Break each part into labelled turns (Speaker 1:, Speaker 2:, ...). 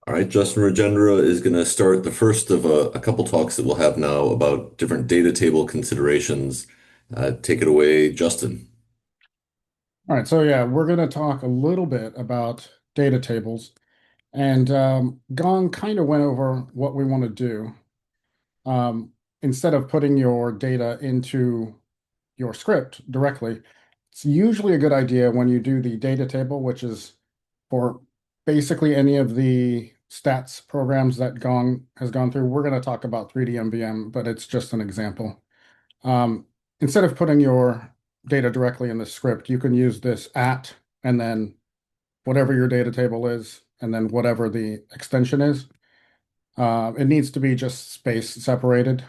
Speaker 1: All right, Justin Regendra is going to start the first of a couple talks that we'll have now about different data table considerations. Take it away, Justin.
Speaker 2: All right, so yeah, we're going to talk a little bit about data tables. And Gong kind of went over what we want to do. Um, Instead of putting your data into your script directly, it's usually a good idea when you do the data table, which is for basically any of the stats programs that Gong has gone through. We're going to talk about 3D MVM, but it's just an example. Um, Instead of putting your data directly in the script, you can use this at and then whatever your data table is, and then whatever the extension is. It needs to be just space separated.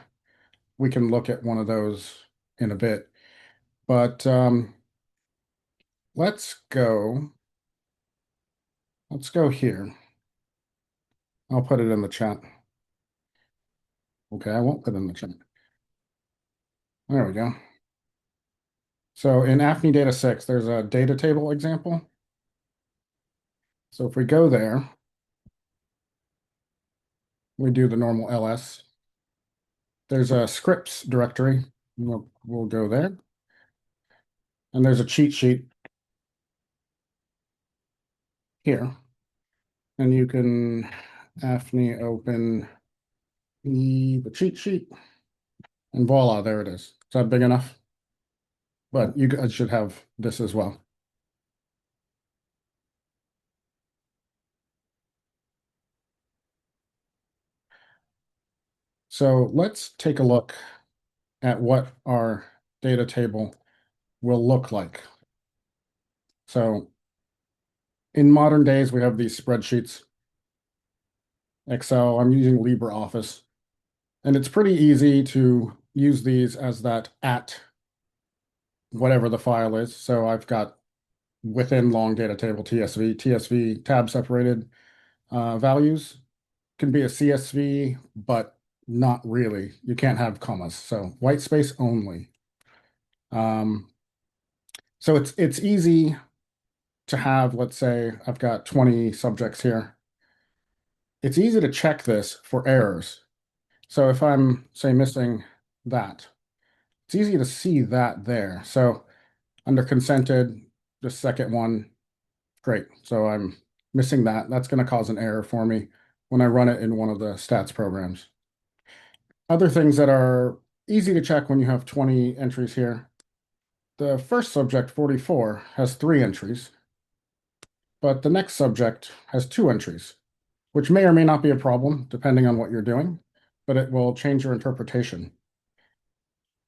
Speaker 2: We can look at one of those in a bit, but let's go. Let's go here. I'll put it in the chat. Okay, I won't put it in the chat. There we go. So in AFNI Data 6, there's a data table example. So if we go there, we do the normal ls. There's a scripts directory. We'll go there. And there's a cheat sheet here. And you can AFNI open the cheat sheet, and voila, there it is. Is that big enough? But you guys should have this as well. So let's take a look at what our data table will look like. So in modern days, we have these spreadsheets, Excel. I'm using LibreOffice, and it's pretty easy to use these as that at whatever the file is. So I've got within long data table TSV tab separated values can be a CSV, but not really. You can't have commas. So white space only. Um, so it's easy to have, let's say I've got 20 subjects here. It's easy to check this for errors. So if I'm, say, missing that, it's easy to see that there. So under consented, the second one, great. So I'm missing that. That's going to cause an error for me when I run it in one of the stats programs. Other things that are easy to check when you have 20 entries here. The first subject, 44, has 3 entries, but the next subject has 2 entries, which may or may not be a problem depending on what you're doing, but it will change your interpretation.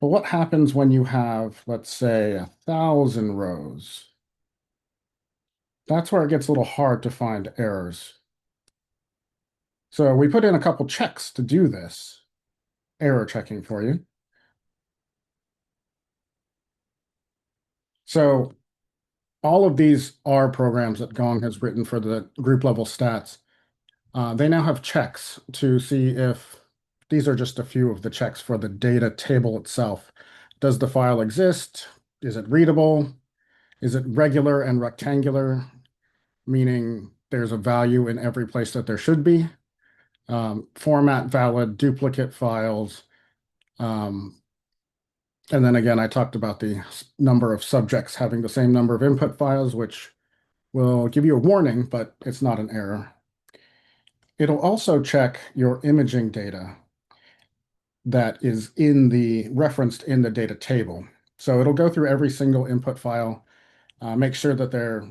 Speaker 2: But what happens when you have, let's say, 1,000 rows? That's where it gets a little hard to find errors. So we put in a couple checks to do this, error checking for you. So all of these are programs that Gong has written for the group level stats. They now have checks to see if these are just a few of the checks for the data table itself. Does the file exist? Is it readable? Is it regular and rectangular, meaning there's a value in every place that there should be? Format valid, duplicate files. Um, and then again, I talked about the number of subjects having the same number of input files, which will give you a warning, but it's not an error. It'll also check your imaging data that is in the referenced in the data table. So it'll go through every single input file, make sure that they're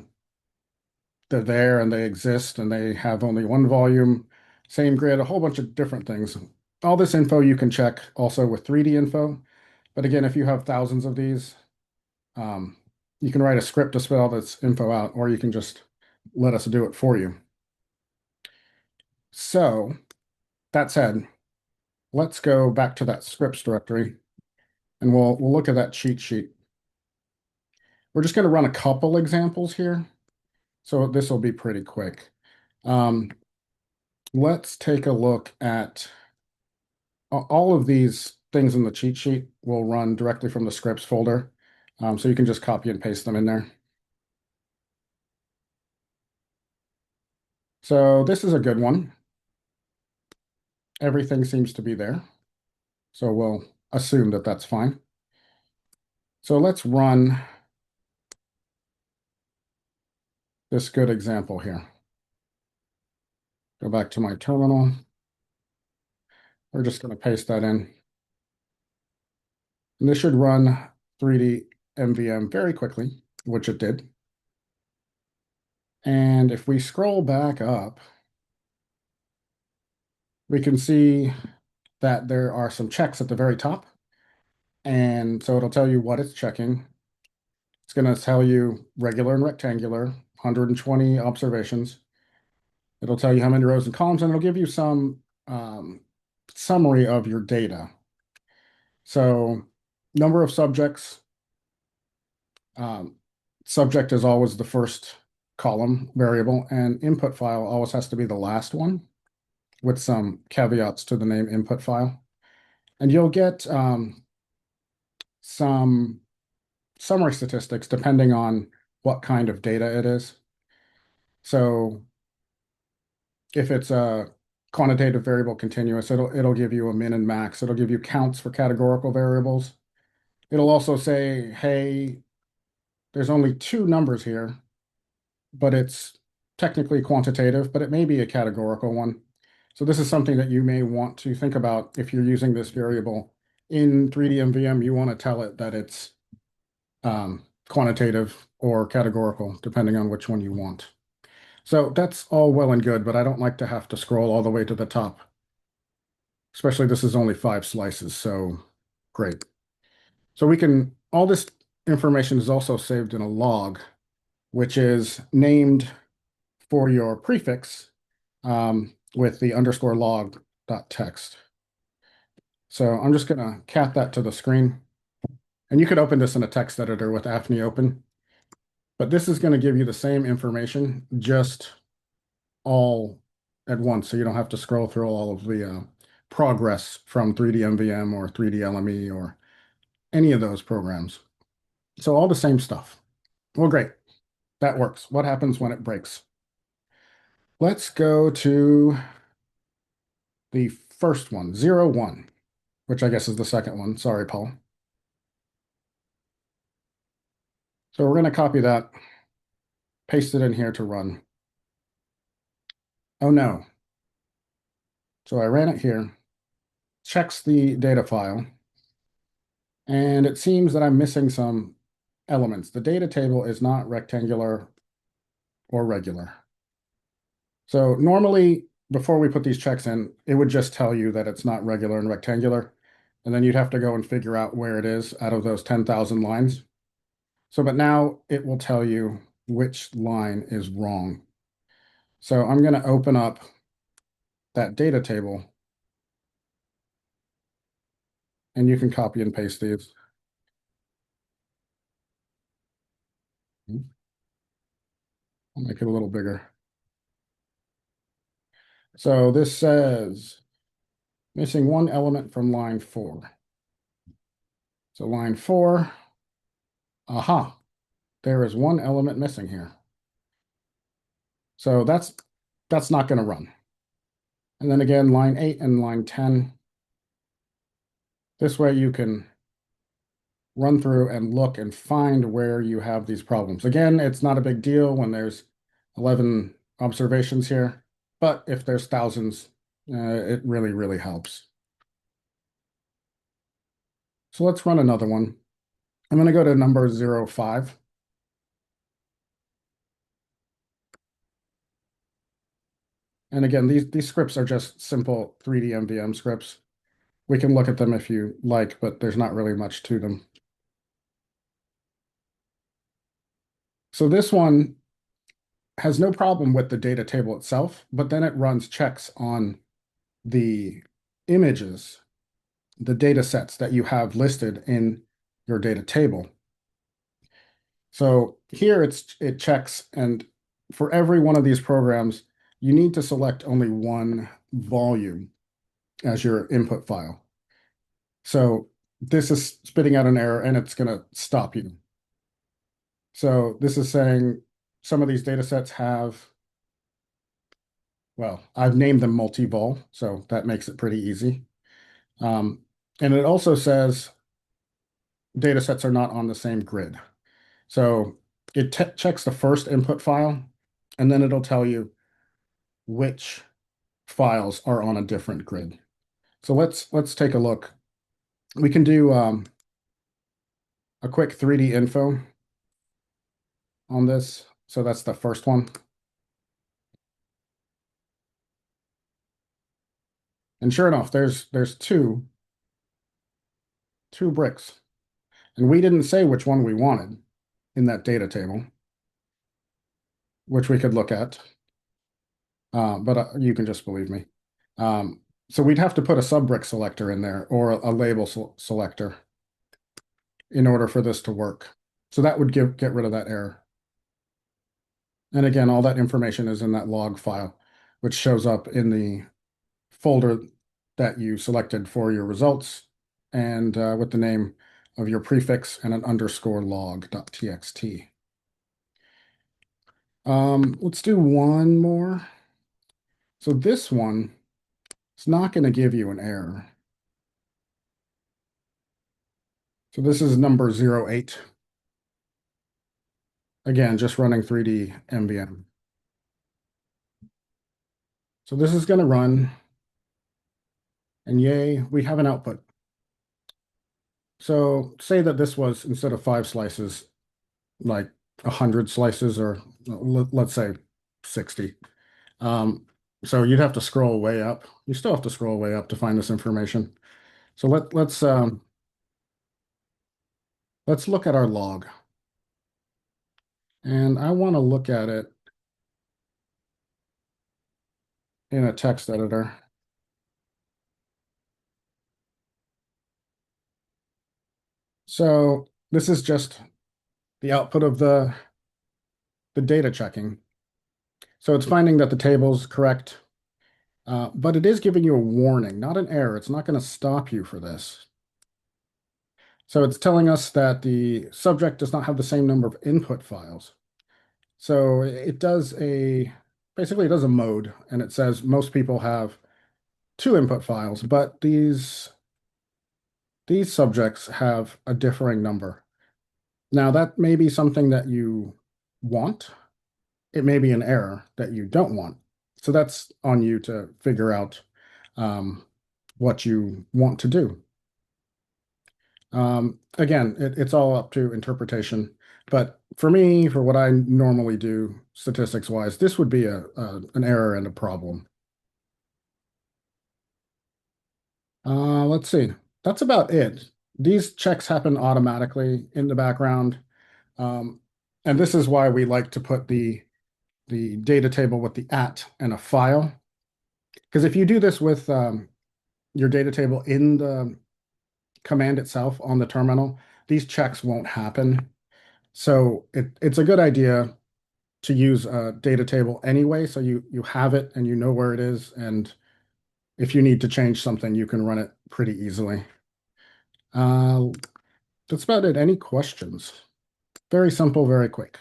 Speaker 2: there and they exist and they have only one volume, same grid, a whole bunch of different things. All this info you can check also with 3D info. But again, if you have thousands of these, um, you can write a script to spell this info out, or you can just let us do it for you. So that said, let's go back to that scripts directory and we'll look at that cheat sheet. We're just going to run a couple examples here, so this will be pretty quick. Um, let's take a look at all of these things in the cheat sheet will run directly from the scripts folder. So you can just copy and paste them in there. So this is a good one. Everything seems to be there. So we'll assume that that's fine. So let's run this good example here. Go back to my terminal. We're just going to paste that in. And this should run 3D MVM very quickly, which it did. And if we scroll back up, we can see that there are some checks at the very top. And so it'll tell you what it's checking. It's going to tell you regular and rectangular, 120 observations. It'll tell you how many rows and columns, and it'll give you some summary of your data. So number of subjects, um, subject is always the first column variable, and input file always has to be the last one with some caveats to the name input file. And you'll get some summary statistics depending on what kind of data it is. So if it's a quantitative variable continuous, it'll give you a min and max. It'll give you counts for categorical variables. It'll also say, hey, there's only two numbers here, but it's technically quantitative, but it may be a categorical one. So this is something that you may want to think about if you're using this variable in 3D MVM. You want to tell it that it's quantitative or categorical, depending on which one you want. So that's all well and good, but I don't like to have to scroll all the way to the top. Especially this is only 5 slices, so great. So we can, all this information is also saved in a log, which is named for your prefix with the underscore log dot text. So I'm just going to cat that to the screen. And you could open this in a text editor with AFNI open. But this is going to give you the same information, just all at once. So you don't have to scroll through all of the progress from 3D MVM or 3D LME or any of those programs. So all the same stuff. Well, great. That works. What happens when it breaks? Let's go to the first one, 0, 1, which I guess is the second one. Sorry, Paul. So we're going to copy that, paste it in here to run. Oh no. So I ran it here, checks the data file, and it seems that I'm missing some elements. The data table is not rectangular or regular. So normally, before we put these checks in, it would just tell you that it's not regular and rectangular, and then you'd have to go and figure out where it is out of those 10,000 lines. So, but now it will tell you which line is wrong. So I'm going to open up that data table, and you can copy and paste these. I'll make it a little bigger. So this says missing one element from line 4. So line 4, aha, there is one element missing here. So that's not going to run. And then again, line 8 and line 10. This way you can run through and look and find where you have these problems. Again, it's not a big deal when there's 11 observations here, but if there's thousands, it really, really helps. So let's run another one. I'm going to go to number 0, 5. And again, these scripts are just simple 3D MVM scripts. We can look at them if you like, but there's not really much to them. So this one has no problem with the data table itself, but then it runs checks on the images, the data sets that you have listed in your data table. So here it checks, and for every one of these programs, you need to select only one volume as your input file. So this is spitting out an error and it's going to stop you. So this is saying some of these data sets have well, I've named them multi-vol, so that makes it pretty easy. Um, and it also says data sets are not on the same grid. So it checks the first input file, and then it'll tell you which files are on a different grid. So let's take a look. We can do a quick 3D info on this. So that's the first one. And sure enough, there's two bricks. And we didn't say which one we wanted in that data table, which we could look at. But you can just believe me. So we'd have to put a sub-brick selector in there or a label selector in order for this to work. So that would get rid of that error. And again, all that information is in that log file, which shows up in the folder that you selected for your results and with the name of your prefix and an underscore log.txt. Let's do one more. So this one, it's not going to give you an error. So this is number 08. Again, just running 3D MVM. So this is going to run, and yay, we have an output. So say that this was, instead of 5 slices, like 100 slices, or let's say 60. Um, so you'd have to scroll way up. You still have to scroll way up to find this information. So let's look at our log. And I want to look at it in a text editor. So this is just the output of the data checking. So it's finding that the table's correct, but it is giving you a warning, not an error. It's not going to stop you for this. So it's telling us that the subject does not have the same number of input files. So it does basically it does a mode, and it says most people have 2 input files, but these subjects have a differing number. Now that may be something that you want. It may be an error that you don't want. So that's on you to figure out um, what you want to do. Again, it's all up to interpretation. But for me, for what I normally do statistics wise, this would be an error and a problem. Let's see. That's about it. These checks happen automatically in the background. Um, and this is why we like to put the data table with the at and a file. Because if you do this with your data table in the command itself on the terminal, these checks won't happen. So it's a good idea to use a data table anyway, so you have it and you know where it is, and if you need to change something, you can run it pretty easily. Uh, that's about it. Any questions? Very simple, very quick.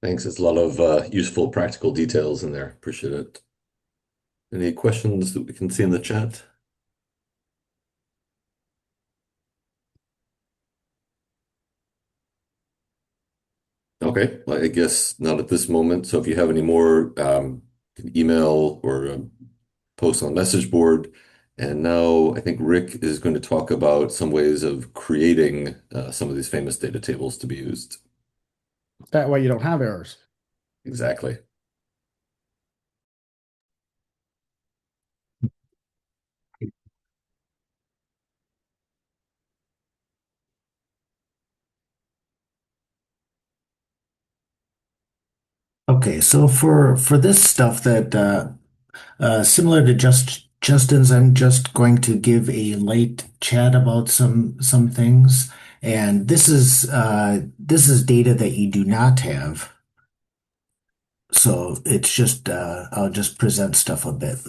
Speaker 1: Thanks. It's a lot of useful practical details in there. Appreciate it. Any questions that we can see in the chat? Okay, well, I guess not at this moment. So if you have any more, you can email or post on the message board. And now I think Rick is going to talk about some ways of creating some of these famous data tables to be used.
Speaker 2: That way you don't have errors.
Speaker 1: Exactly.
Speaker 3: Okay, so for this stuff that similar to Justin's, I'm just going to give a light chat about some things, and this is data that you do not have, so it's just I'll just present stuff a bit.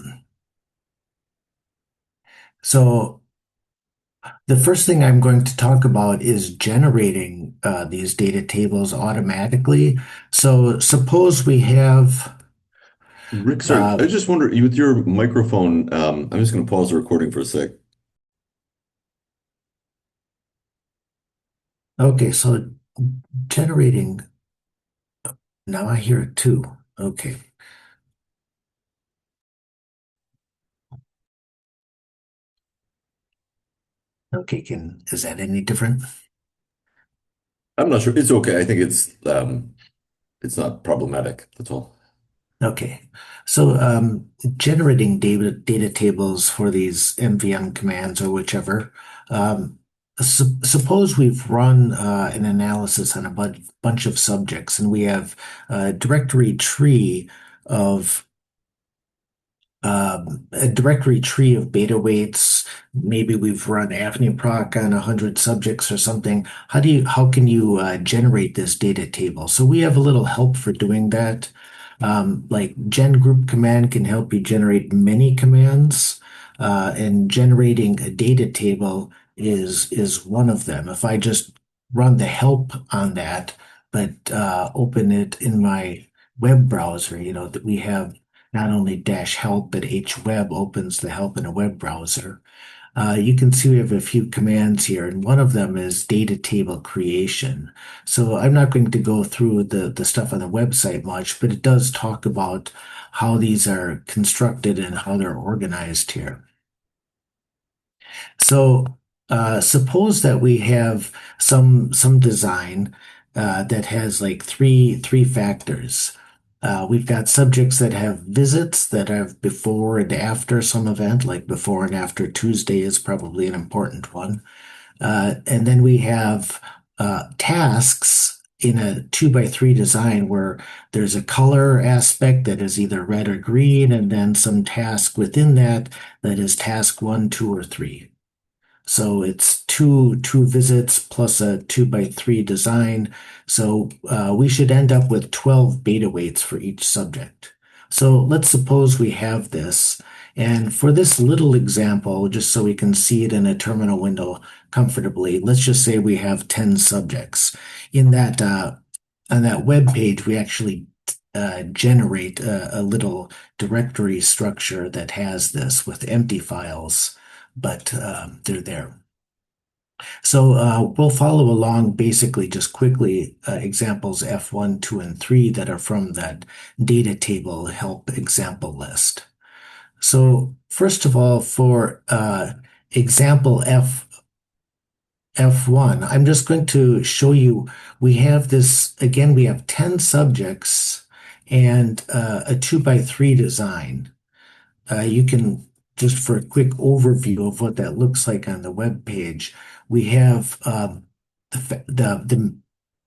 Speaker 3: So the first thing I'm going to talk about is generating these data tables automatically. So suppose we have
Speaker 1: Rick, sorry,
Speaker 3: Uh,
Speaker 1: I just wonder with your microphone, I'm just going to pause the recording for a sec.
Speaker 3: okay, so generating, now I hear it too. Okay, okay, is that any different?
Speaker 1: I'm not sure. It's okay. I think it's not problematic. That's all.
Speaker 3: Okay, so generating data tables for these MVM commands or whichever. Um, Suppose we've run an analysis on a bunch of subjects, and we have a directory tree of a directory tree of beta weights. Maybe we've run AFNIPROC on 100 subjects or something. How can you generate this data table? So we have a little help for doing that. Like gen group command can help you generate many commands, and generating a data table is one of them. If I just run the help on that, but open it in my web browser, that we have not only dash help, but hweb opens the help in a web browser. You can see we have a few commands here, and one of them is data table creation. So I'm not going to go through the stuff on the website much, but it does talk about how these are constructed and how they're organized here. So suppose that we have some design that has like three factors. We've got subjects that have visits that have before and after some event, like before and after Tuesday is probably an important one. And then we have tasks in a 2 by 3 design where there's a color aspect that is either red or green, and then some task within that that is task 1, 2, or 3. So it's two visits plus a 2 by 3 design. So we should end up with 12 beta weights for each subject. So let's suppose we have this. And for this little example, just so we can see it in a terminal window comfortably, let's just say we have 10 subjects. In that on that web page, we actually generate a little directory structure that has this with empty files, but they're there. So we'll follow along basically just quickly examples F1, 2, and 3 that are from that data table help example list. So first of all, for example F1, I'm just going to show you, we have this, again, we have 10 subjects and a 2 by 3 design. You can, just for a quick overview of what that looks like on the web page, we have the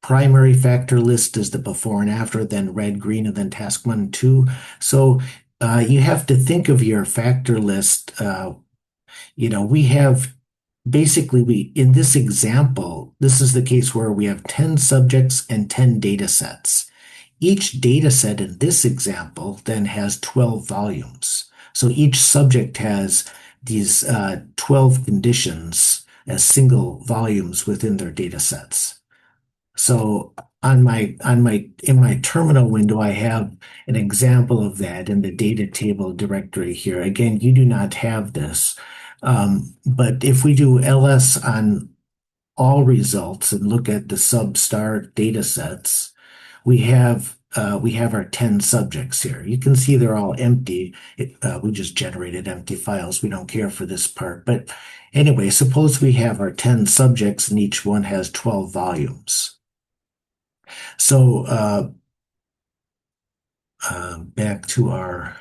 Speaker 3: primary factor list is the before and after, then red, green, and then task 1, 2. So you have to think of your factor list. We have basically, in this example, this is the case where we have 10 subjects and 10 data sets. Each data set in this example then has 12 volumes. So each subject has these 12 conditions as single volumes within their data sets. So in my terminal window, I have an example of that in the data table directory here. Again, you do not have this. But if we do ls on all results and look at the sub-star data sets, we have our 10 subjects here. You can see they're all empty. We just generated empty files. We don't care for this part. But anyway, suppose we have our 10 subjects and each one has 12 volumes. So back to our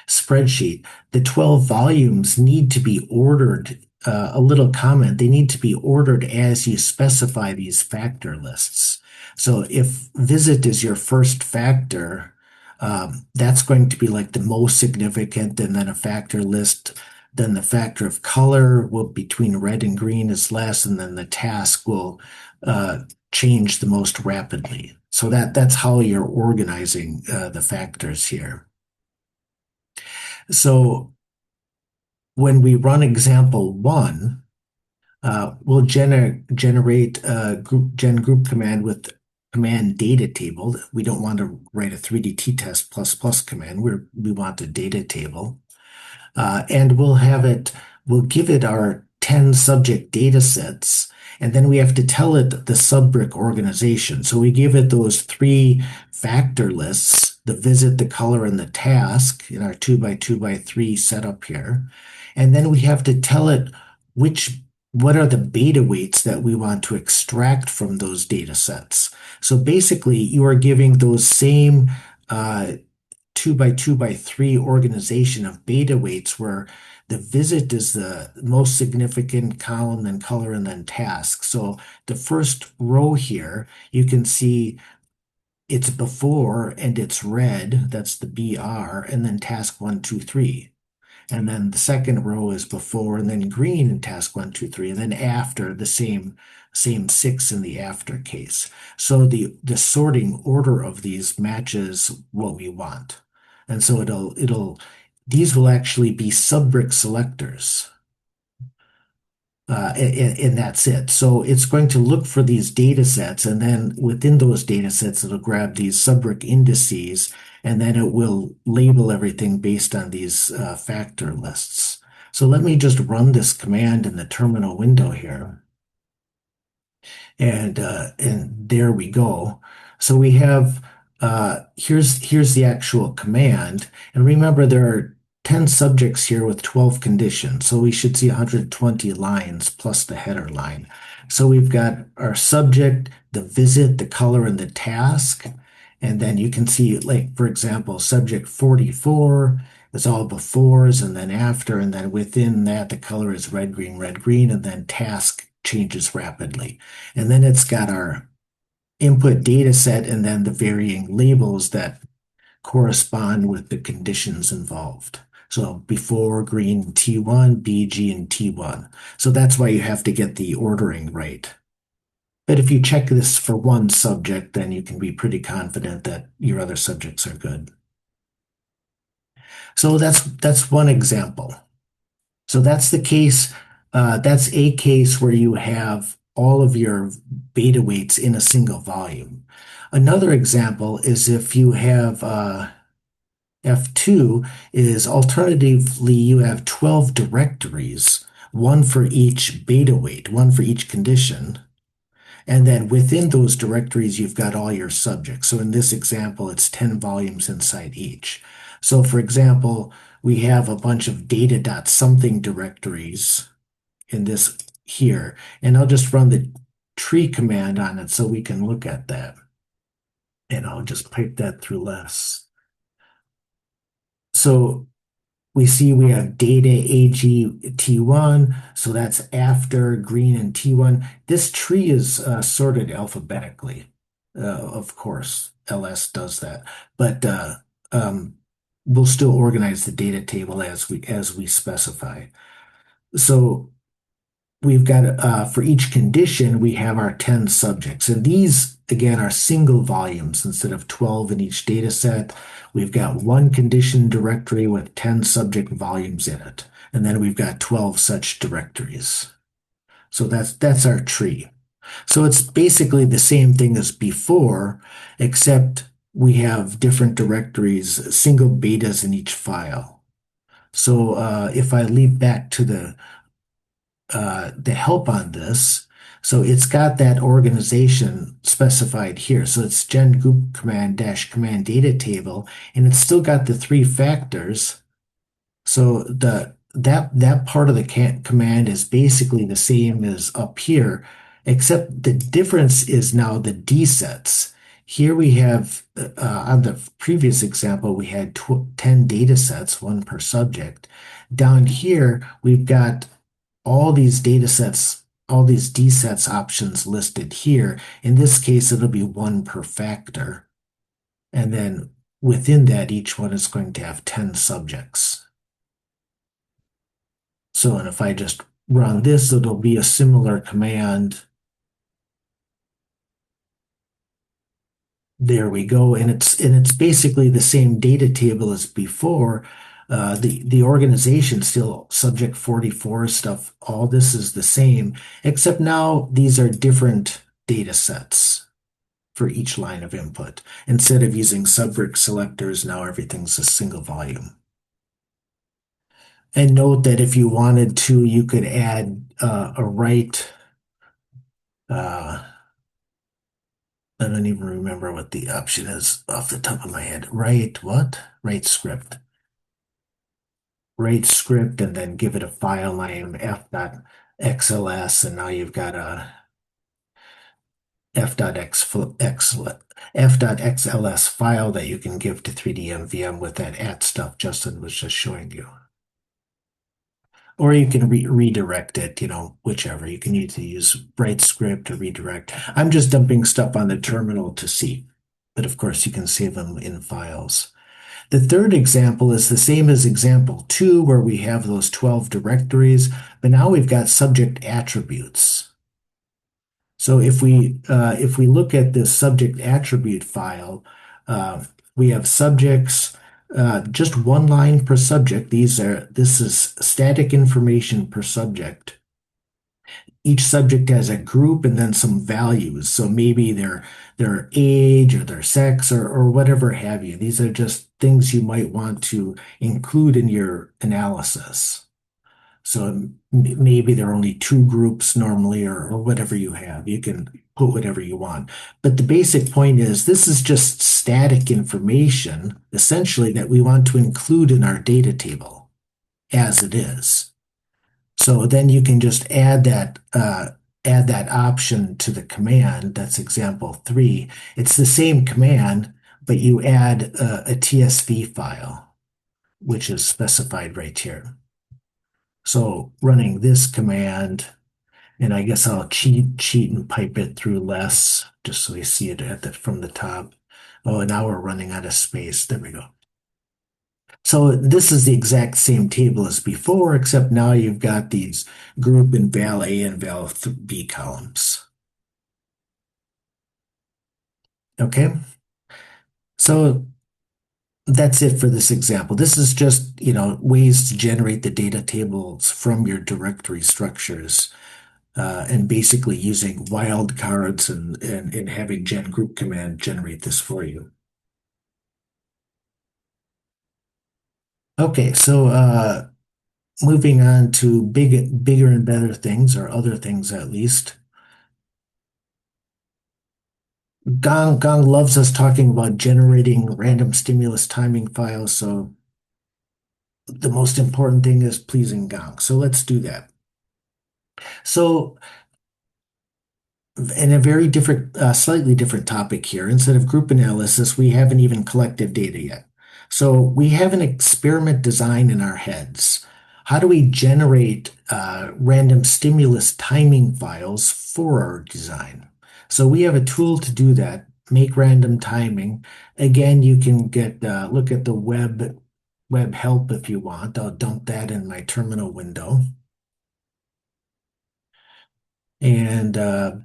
Speaker 3: spreadsheet, the 12 volumes need to be ordered. A little comment, they need to be ordered as you specify these factor lists. So if visit is your first factor, that's going to be like the most significant, and then a factor list. Then the factor of color will between red and green is less, and then the task will change the most rapidly. So that's how you're organizing the factors here. So when we run example 1, we'll generate a group command with command data table. We don't want to write a 3D t-test plus command. We want a data table. And we'll give it our 10 subject data sets, and then we have to tell it the subbrick organization. So we give it those three factor lists, the visit, the color, and the task in our 2 by 2 by 3 setup here. And then we have to tell it what are the beta weights that we want to extract from those data sets. So basically, you are giving those same 2 by 2 by 3 organization of beta weights where the visit is the most significant column, then color, and then task. So the first row here, you can see it's before and it's red, that's the BR, and then task 1, 2, 3. And then the second row is before and then green in task 1, 2, 3, and then after the same 6 in the after case. So the sorting order of these matches what we want. And so these will actually be subbrick selectors. And that's it. So it's going to look for these data sets, and then within those data sets, it'll grab these subbrick indices, and then it will label everything based on these factor lists. So let me just run this command in the terminal window here. And there we go. So we have here's the actual command. And remember, there are 10 subjects here with 12 conditions. So we should see 120 lines plus the header line. So we've got our subject, the visit, the color, and the task. And then you can see, like, for example, subject 44 is all befores and then after. And then within that, the color is red, green, and then task changes rapidly. And then it's got our input data set and then the varying labels that correspond with the conditions involved. So before green T1, BG, and T1. So that's why you have to get the ordering right. But if you check this for one subject, then you can be pretty confident that your other subjects are good. So that's one example. So that's the case. That's a case where you have all of your beta weights in a single volume. Another example is if you have F2 is alternatively you have 12 directories, one for each beta weight, one for each condition. And then within those directories, you've got all your subjects. So in this example, it's 10 volumes inside each. So for example, we have a bunch of data.something directories in this here, and I'll just run the tree command on it so we can look at that. And I'll just pipe that through less. So we see we have data AG T1, so that's after green and T1. This tree is sorted alphabetically. Of course, LS does that, but we'll still organize the data table as we specify. So we've got for each condition, we have our 10 subjects. And these, again, are single volumes instead of 12 in each data set. We've got one condition directory with 10 subject volumes in it. And then we've got 12 such directories. So that's our tree. So it's basically the same thing as before, except we have different directories, single betas in each file. So if I leap back to the help on this. So it's got that organization specified here. So it's gen goop command dash command data table, and it's still got the three factors. So that part of the command is basically the same as up here, except the difference is now the D sets. Here we have, on the previous example, we had 10 data sets, one per subject. Down here, we've got all these data sets, all these D sets options listed here. In this case, it'll be one per factor. And then within that, each one is going to have 10 subjects. So, and if I just run this, it'll be a similar command. There we go. And it's basically the same data table as before. The organization still subject 44 stuff. All this is the same, except now these are different data sets. for each line of input. Instead of using subbrick selectors, now everything's a single volume. And note that if you wanted to, you could add a write. I don't even remember what the option is off the top of my head. Write what? Write script. Write script and then give it a file name f.xls, and now you've got a f.xls file that you can give to 3D MVM with that at stuff Justin was just showing you. Or you can redirect it, whichever. You can either use write script or redirect. I'm just dumping stuff on the terminal to see, but of course you can save them in files. The third example is the same as example 2, where we have those 12 directories, but now we've got subject attributes. So if we look at this subject attribute file, we have subjects, just one line per subject. This is static information per subject. Each subject has a group and then some values. So maybe their age or their sex or whatever have you. These are just things you might want to include in your analysis. So maybe there are only two groups normally, or whatever you have. You can put whatever you want. But the basic point is this is just static information, essentially, that we want to include in our data table as it is. So then you can just add that option to the command. That's example 3. It's the same command, but you add a TSV file, which is specified right here. So running this command, and I guess I'll cheat and pipe it through less, just so you see it from the top. Oh, and now we're running out of space. There we go. So this is the exact same table as before, except now you've got these group and val A and val B columns. Okay, so that's it for this example. This is just, ways to generate the data tables from your directory structures. And basically using wildcards and having gen group command generate this for you. Okay, so moving on to bigger and better things, or other things at least. Gong loves us talking about generating random stimulus timing files, so the most important thing is pleasing Gong. So let's do that. So in a very different, slightly different topic here, instead of group analysis, we haven't even collected data yet. So we have an experiment design in our heads. How do we generate random stimulus timing files for our design? So we have a tool to do that, make random timing. Again, you can look at the web help if you want. I'll dump that in my terminal window. And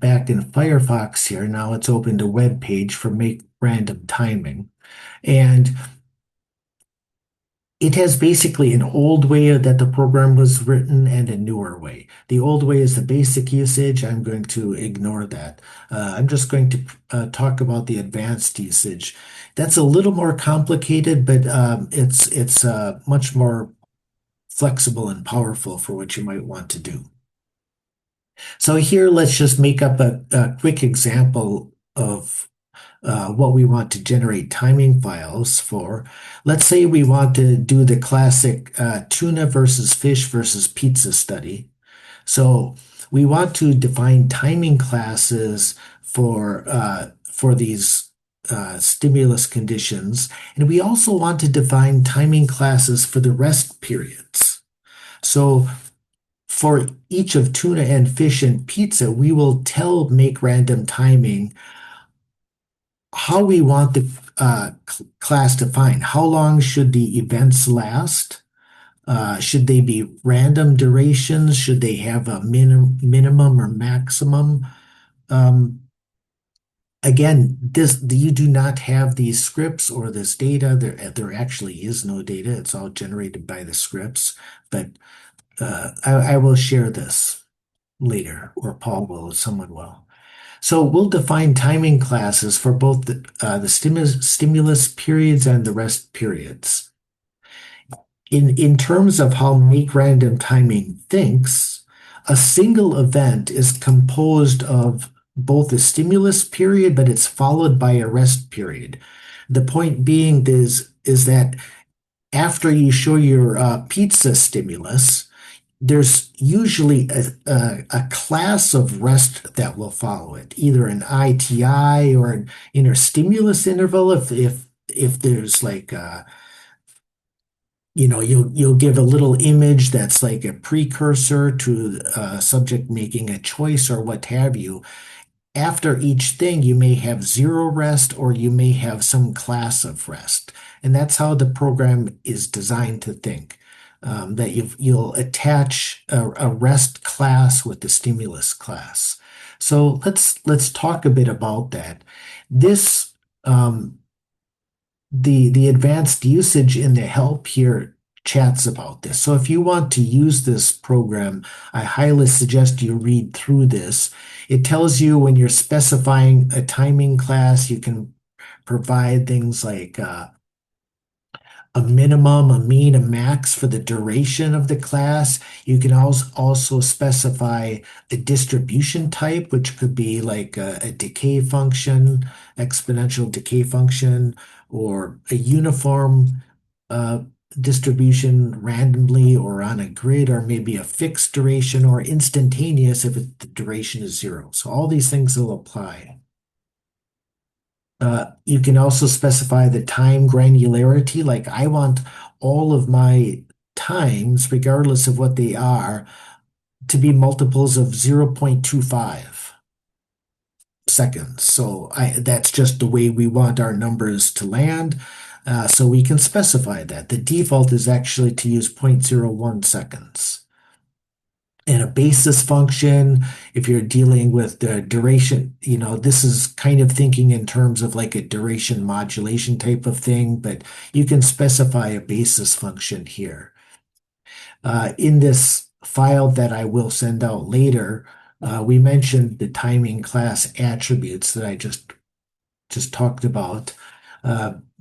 Speaker 3: back in Firefox here, now it's opened a web page for make random timing. And it has basically an old way that the program was written and a newer way. The old way is the basic usage. I'm going to ignore that. I'm just going to talk about the advanced usage. That's a little more complicated, but it's much more flexible and powerful for what you might want to do. So here, let's just make up a quick example of what we want to generate timing files for. Let's say we want to do the classic tuna versus fish versus pizza study. So we want to define timing classes for these stimulus conditions, and we also want to define timing classes for the rest periods. So for each of tuna and fish and pizza, we will tell make random timing how we want the class defined. How long should the events last? Should they be random durations? Should they have a minimum or maximum? Again, you do not have these scripts or this data. There actually is no data. It's all generated by the scripts. But I will share this later, or Paul will, or someone will. So we'll define timing classes for both the stimulus periods and the rest periods. In terms of how make random timing thinks, a single event is composed of both a stimulus period, but it's followed by a rest period. The point being is that after you show your pizza stimulus, there's usually a class of rest that will follow it, either an ITI or an interstimulus interval. If there's like you'll give a little image that's like a precursor to a subject making a choice or what have you. After each thing, you may have zero rest or you may have some class of rest. And that's how the program is designed to think. That you'll attach a rest class with the stimulus class. So let's talk a bit about that. This the advanced usage in the help here chats about this. So if you want to use this program, I highly suggest you read through this. It tells you when you're specifying a timing class, you can provide things like a minimum, a mean, a max for the duration of the class. You can also specify a distribution type, which could be like a decay function, exponential decay function, or a uniform uh, distribution randomly or on a grid, or maybe a fixed duration or instantaneous if the duration is zero. So all these things will apply. You can also specify the time granularity. Like I want all of my times, regardless of what they are, to be multiples of 0.25 seconds. So that's just the way we want our numbers to land. So we can specify that. The default is actually to use 0.01 seconds. And a basis function, if you're dealing with the duration, this is kind of thinking in terms of like a duration modulation type of thing, but you can specify a basis function here. In this file that I will send out later, we mentioned the timing class attributes that I just talked about.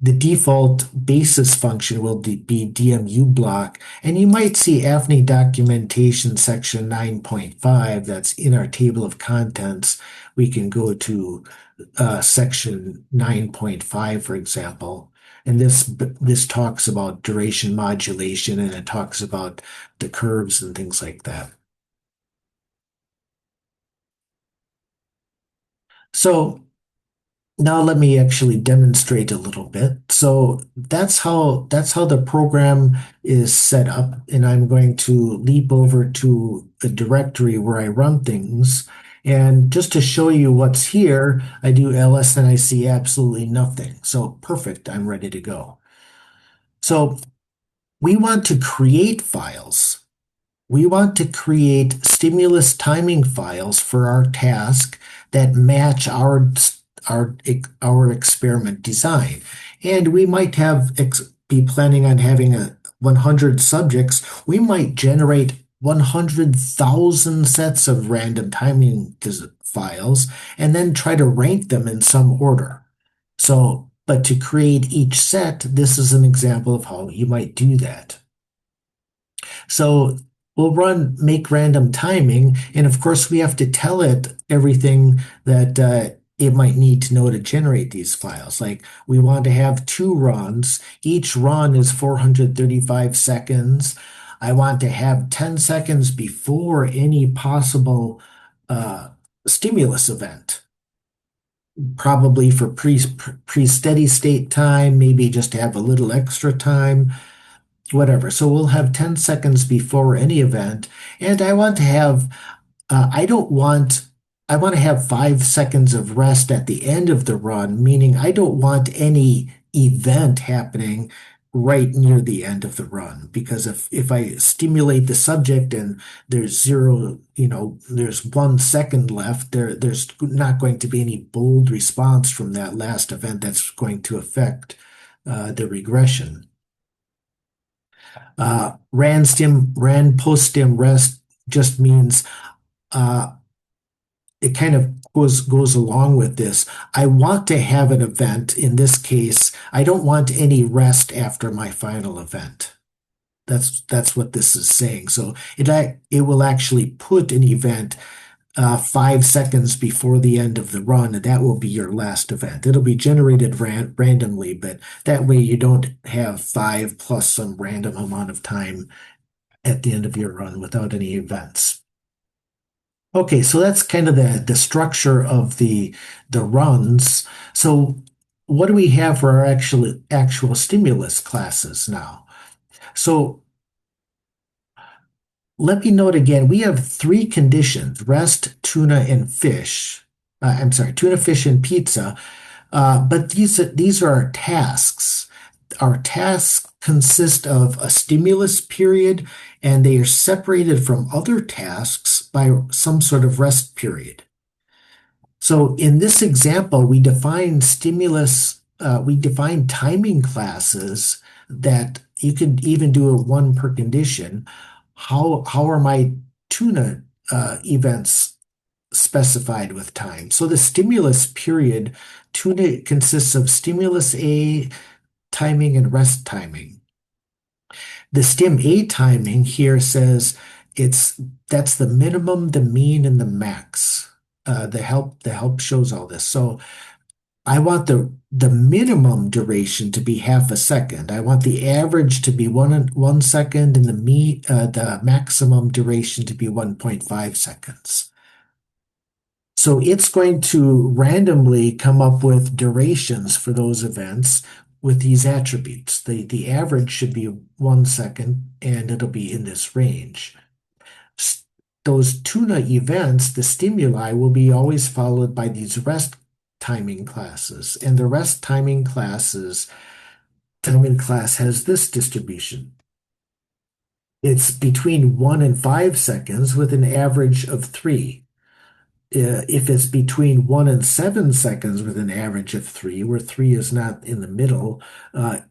Speaker 3: The default basis function will be DMU block, and you might see AFNI documentation section 9.5 that's in our table of contents. We can go to section 9.5, for example, and this talks about duration modulation and it talks about the curves and things like that. So now let me actually demonstrate a little bit. So that's how the program is set up, and I'm going to leap over to a directory where I run things. And just to show you what's here, I do ls and I see absolutely nothing. So perfect, I'm ready to go. So we want to create files. We want to create stimulus timing files for our task that match our experiment design. And we might be planning on having 100 subjects. We might generate 100,000 sets of random timing files and then try to rank them in some order. So, but to create each set, this is an example of how you might do that. So we'll run make random timing, and of course we have to tell it everything that it might need to know to generate these files. Like we want to have 2 runs. Each run is 435 seconds. I want to have 10 seconds before any possible stimulus event, probably for pre-steady state time, maybe just to have a little extra time, whatever. So we'll have 10 seconds before any event. And I want to have, I don't want, I want to have 5 seconds of rest at the end of the run, meaning I don't want any event happening right near the end of the run. Because if I stimulate the subject and there's zero, there's 1 second left, there's not going to be any bold response from that last event that's going to affect the regression. Ran post stim rest just means it kind of goes along with this. I want to have an event. In this case, I don't want any rest after my final event. That's what this is saying. So it will actually put an event 5 seconds before the end of the run, and that will be your last event. It'll be generated randomly, but that way you don't have 5 plus some random amount of time at the end of your run without any events. Okay, so that's kind of the structure of the runs. So what do we have for our actual stimulus classes now? So let me note again, we have three conditions: rest, tuna, and fish. I'm sorry, tuna, fish, and pizza. But these are our tasks. Our tasks consist of a stimulus period, and they are separated from other tasks by some sort of rest period. So in this example, we define timing classes that you could even do a one per condition. How are my tuna events specified with time? So the stimulus period, tuna consists of stimulus A timing and rest timing. The stim A timing here says that's the minimum, the mean, and the max. The help shows all this. So I want the minimum duration to be half a second. I want the average to be 1 second, and the maximum duration to be 1.5 seconds. So it's going to randomly come up with durations for those events with these attributes. The average should be 1 second, and it'll be in this range. Those tuna events, the stimuli, will be always followed by these rest timing classes. And the rest timing class has this distribution. It's between 1 and 5 seconds with an average of 3. If it's between 1 and 7 seconds with an average of 3, where 3 is not in the middle,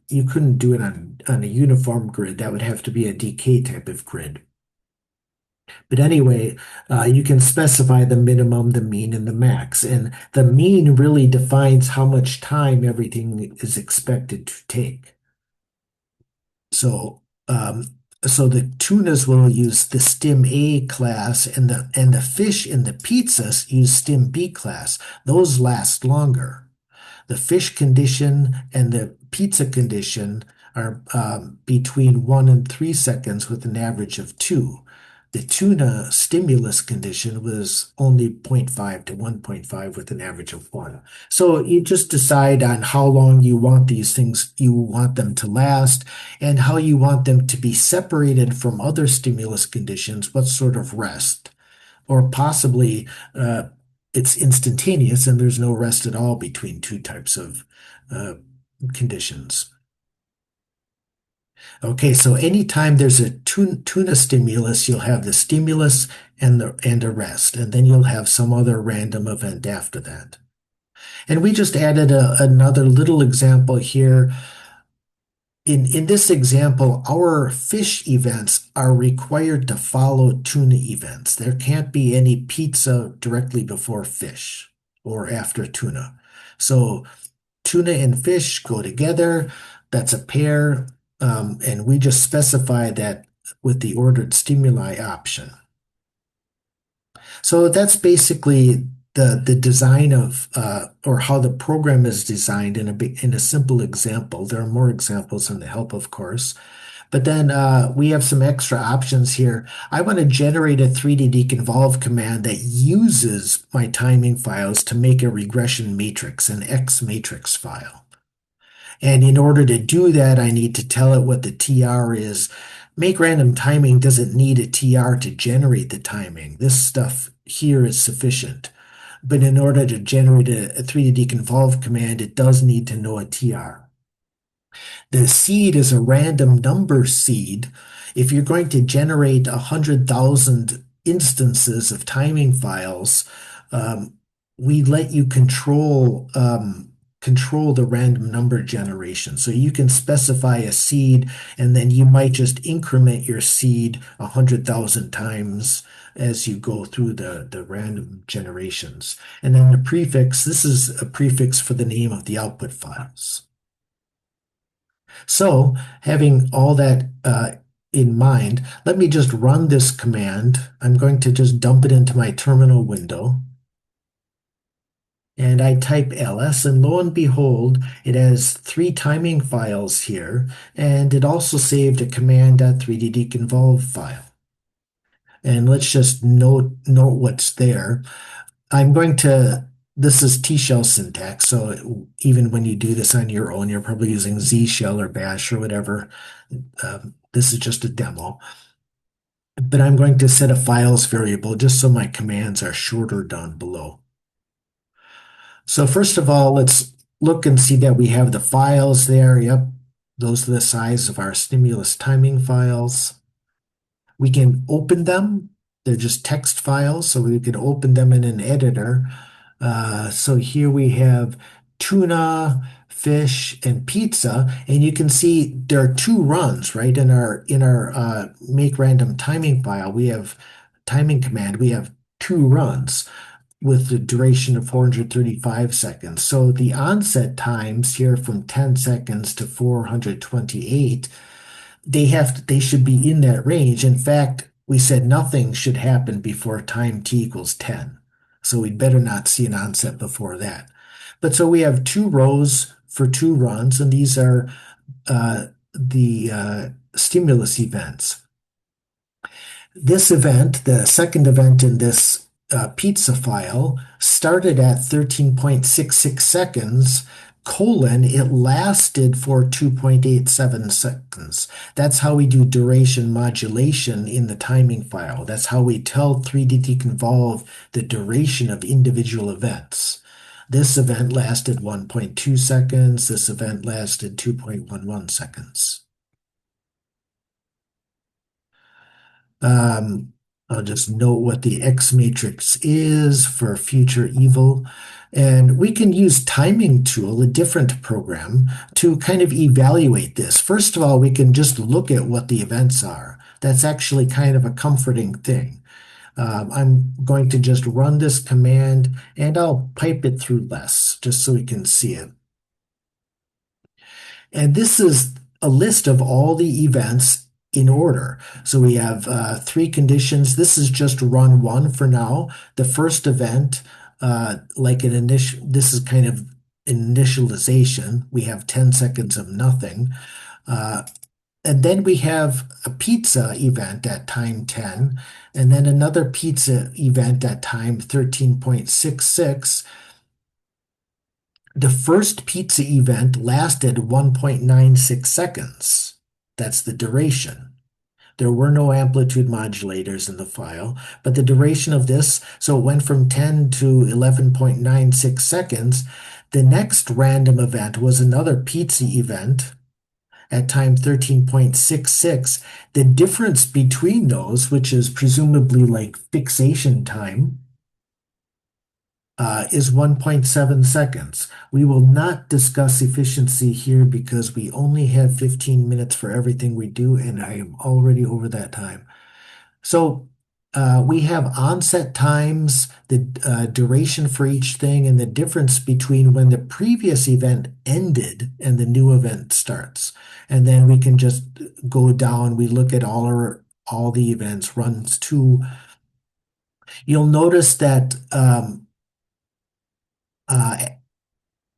Speaker 3: you couldn't do it on a uniform grid. That would have to be a decay type of grid. But anyway, you can specify the minimum, the mean, and the max. And the mean really defines how much time everything is expected to take. So, so the tunas will use the stim A class, and the fish and the pizzas use stim B class. Those last longer. The fish condition and the pizza condition are between 1 and 3 seconds with an average of 2. The tuna stimulus condition was only 0.5 to 1.5 with an average of 1. So you just decide on how long you want these things, you want them to last, and how you want them to be separated from other stimulus conditions, what sort of rest. Or possibly it's instantaneous and there's no rest at all between two types of conditions. Okay, so anytime there's a tuna stimulus, you'll have the stimulus and a rest, and then you'll have some other random event after that. And we just added another little example here. In this example, our fish events are required to follow tuna events. There can't be any pizza directly before fish or after tuna. So tuna and fish go together. That's a pair. And we just specify that with the ordered stimuli option. So that's basically the design of or how the program is designed in a simple example. There are more examples in the help, of course. But then we have some extra options here. I want to generate a 3D deconvolve command that uses my timing files to make a regression matrix, an X matrix file. And in order to do that, I need to tell it what the TR is. Make random timing doesn't need a TR to generate the timing. This stuff here is sufficient. But in order to generate a 3D deconvolve command, it does need to know a TR. The seed is a random number seed. If you're going to generate 100,000 instances of timing files, we let you control control the random number generation. So you can specify a seed, and then you might just increment your seed 100,000 times as you go through the random generations. And then the prefix, this is a prefix for the name of the output files. So having all that in mind, let me just run this command. I'm going to just dump it into my terminal window. And I type ls, and lo and behold, it has 3 timing files here, and it also saved a command.3ddeconvolve file. And let's just note what's there. I'm going to, this is T-shell syntax, so even when you do this on your own, you're probably using Z shell or bash or whatever. This is just a demo. But I'm going to set a files variable just so my commands are shorter down below. So first of all, let's look and see that we have the files there. Yep, those are the size of our stimulus timing files. We can open them. They're just text files, so we can open them in an editor. So here we have tuna, fish, and pizza, and you can see there are 2 runs, right? In our make random timing file, we have timing command. We have 2 runs with the duration of 435 seconds. So the onset times here from 10 seconds to 428, they should be in that range. In fact, we said nothing should happen before time t equals 10. So we'd better not see an onset before that. But so we have 2 rows for 2 runs, and these are the stimulus events. This event, the second event in this pizza file, started at 13.66 seconds, colon, it lasted for 2.87 seconds. That's how we do duration modulation in the timing file. That's how we tell 3ddeconvolve the duration of individual events. This event lasted 1.2 seconds. This event lasted 2.11 seconds. I'll just note what the X matrix is for future evil. And we can use timing tool, a different program, to kind of evaluate this. First of all, we can just look at what the events are. That's actually kind of a comforting thing. I'm going to just run this command, and I'll pipe it through less, just so we can see it. And this is a list of all the events in order. So we have 3 conditions. This is just run 1 for now. The first event, like an initial, this is kind of initialization. We have 10 seconds of nothing. And then we have a pizza event at time 10, and then another pizza event at time 13.66. The first pizza event lasted 1.96 seconds. That's the duration. There were no amplitude modulators in the file, but the duration of this, so it went from 10 to 11.96 seconds. The next random event was another pizza event at time 13.66. The difference between those, which is presumably like fixation time, is 1.7 seconds. We will not discuss efficiency here because we only have 15 minutes for everything we do, and I am already over that time. So we have onset times, the duration for each thing, and the difference between when the previous event ended and the new event starts. And then we can just go down, we look at all the events, runs 2. You'll notice that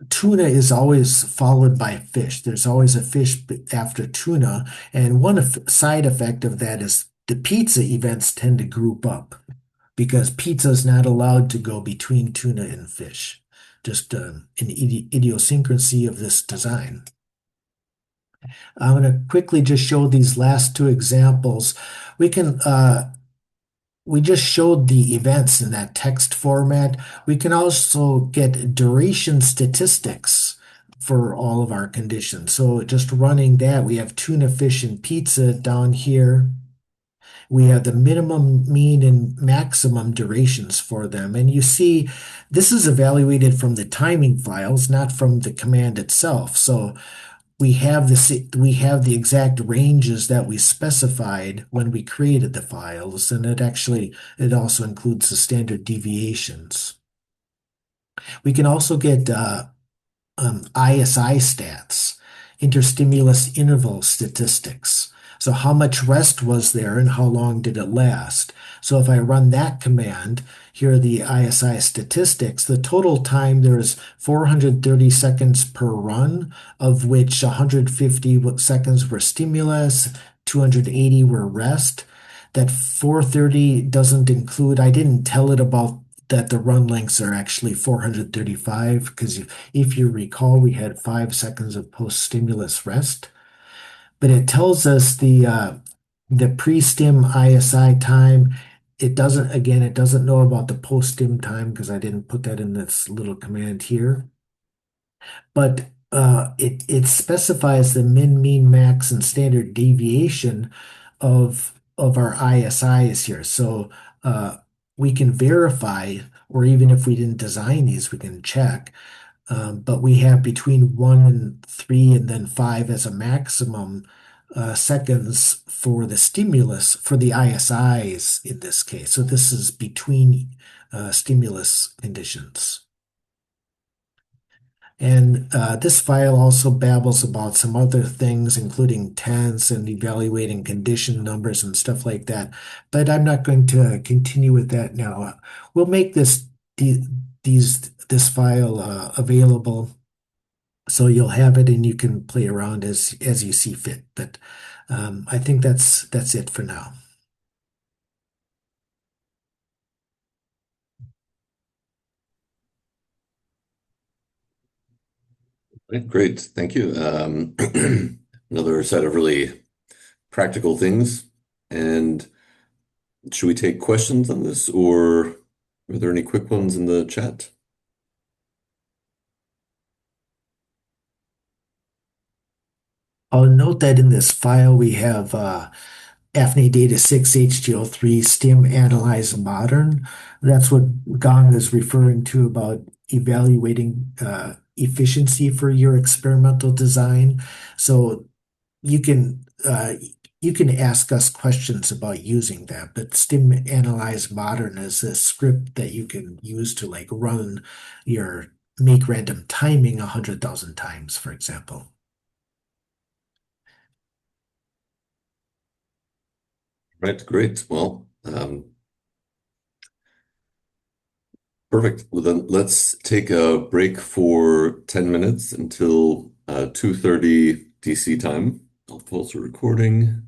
Speaker 3: tuna is always followed by fish. There's always a fish after tuna. And one side effect of that is the pizza events tend to group up because pizza is not allowed to go between tuna and fish. Just an idiosyncrasy of this design. I'm going to quickly just show these last 2 examples. We just showed the events in that text format. We can also get duration statistics for all of our conditions. So just running that, we have tuna, fish, and pizza down here. We have the minimum, mean, and maximum durations for them. And you see, this is evaluated from the timing files, not from the command itself. So we have the exact ranges that we specified when we created the files, and it also includes the standard deviations. We can also get ISI stats, interstimulus interval statistics. So how much rest was there and how long did it last? So if I run that command, here are the ISI statistics. The total time there is 430 seconds per run, of which 150 seconds were stimulus, 280 were rest. That 430 doesn't include, I didn't tell it about that the run lengths are actually 435 because if you recall, we had 5 seconds of post-stimulus rest, but it tells us the pre-stim ISI time. It doesn't know about the post-stim time because I didn't put that in this little command here. But it specifies the min, mean, max, and standard deviation of our ISIs here. So we can verify, or even if we didn't design these, we can check. But we have between 1 and 3 and then 5 as a maximum seconds for the stimulus for the ISIs in this case. So this is between stimulus conditions. And this file also babbles about some other things, including tense and evaluating condition numbers and stuff like that. But I'm not going to continue with that now. We'll make this file available so you'll have it and you can play around as you see fit. But I think that's it for now.
Speaker 1: Right, great. Thank you. Another set of really practical things. And should we take questions on this, or are there any quick ones in the chat?
Speaker 3: I'll note that in this file we have AFNI Data 6 HTO3 STIM Analyze Modern. That's what Gong is referring to about evaluating efficiency for your experimental design. So you can you can ask us questions about using that, but STIM Analyze Modern is a script that you can use to like run your make random timing 100,000 times, for example.
Speaker 1: Right, great. Well, perfect. Well, then let's take a break for 10 minutes until 2:30 DC time. I'll pause the recording.